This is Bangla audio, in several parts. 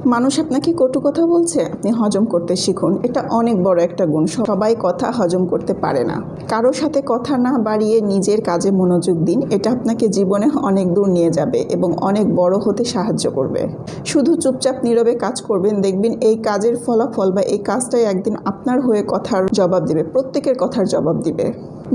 মানুষ আপনাকে কটু কথা বলছে, আপনি হজম করতে শিখুন। এটা অনেক বড় একটা গুণ। সবাই কথা হজম করতে পারে না। কারোর সাথে কথা না বাড়িয়ে নিজের কাজে মনোযোগ দিন। এটা আপনাকে জীবনে অনেক দূর নিয়ে যাবে এবং অনেক বড় হতে সাহায্য করবে। শুধু চুপচাপ নীরবে কাজ করবেন, দেখবেন এই কাজের ফলাফল বা এই কাজটাই একদিন আপনার হয়ে কথার জবাব দিবে, প্রত্যেকের কথার জবাব দিবে।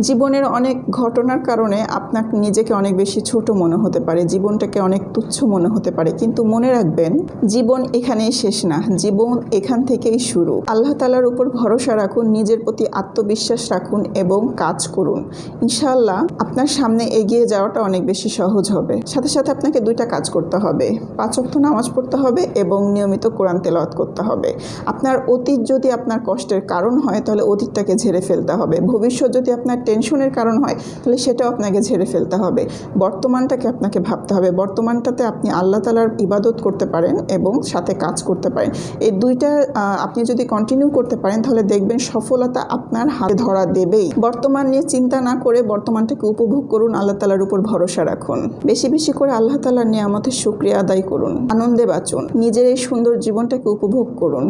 জীবনের অনেক ঘটনার কারণে আপনাকে নিজেকে অনেক বেশি ছোট মনে হতে পারে, জীবনটাকে অনেক তুচ্ছ মনে হতে পারে, কিন্তু মনে রাখবেন জীবন এখানেই শেষ না, জীবন এখান থেকেই শুরু। আল্লাহ তাআলার উপর ভরসা রাখুন, নিজের প্রতি আত্মবিশ্বাস রাখুন এবং কাজ করুন। ইনশাআল্লাহ আপনার সামনে এগিয়ে যাওয়াটা অনেক বেশি সহজ হবে। সাথে সাথে আপনাকে দুইটা কাজ করতে হবে, 5 ওয়াক্ত নামাজ পড়তে হবে এবং নিয়মিত কোরআন তেলাওয়াত করতে হবে। আপনার অতীত যদি আপনার কষ্টের কারণ হয় তাহলে অতীতটাকে ঝেড়ে ফেলতে হবে। ভবিষ্যৎ যদি আপনার টেনশনের কারণ হয় তাহলে সেটাও আপনাকে ঝেড়ে ফেলতে হবে। বর্তমানটাকে আপনাকে ভাবতে হবে। বর্তমানটাতে আপনি আল্লাহ তাআলার ইবাদত করতে পারেন এবং সাথে কাজ করতে পারেন। এই দুইটা আপনি যদি কন্টিনিউ করতে পারেন তাহলে দেখবেন সফলতা আপনার হাতে ধরা দেবেই। বর্তমান নিয়ে চিন্তা না করে বর্তমানটাকে উপভোগ করুন, আল্লাহ তাআলার উপর ভরসা রাখুন। বেশি বেশি করে আল্লাহ তাআলার নিয়ামতের শুকরিয়া আদায় করুন, আনন্দে বাঁচুন, নিজের এই সুন্দর জীবনটাকে উপভোগ করুন।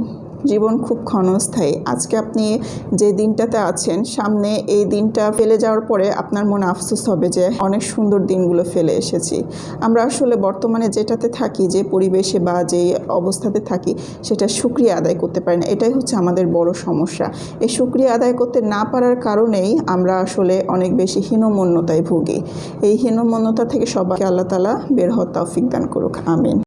জীবন খুব ক্ষণস্থায়ী। আজকে আপনি যে দিনটাতে আছেন, সামনে এই দিনটা ফেলে যাওয়ার পরে আপনার মনে আফসোস হবে যে অনেক সুন্দর দিনগুলো ফেলে এসেছি। আমরা আসলে বর্তমানে যেটাতে থাকি, যে পরিবেশে বা যে অবস্থাতে থাকি, সেটা শুকরিয়া আদায় করতে পারি না। এটাই হচ্ছে আমাদের বড় সমস্যা। এই শুকরিয়া আদায় করতে না পারার কারণেই আমরা আসলে অনেক বেশি হীনমন্যতায় ভুগি। এই হীনমন্যতা থেকে সবাইকে আল্লাহ তাআলা বের হওয়ার তৌফিক দান করুক। আমিন।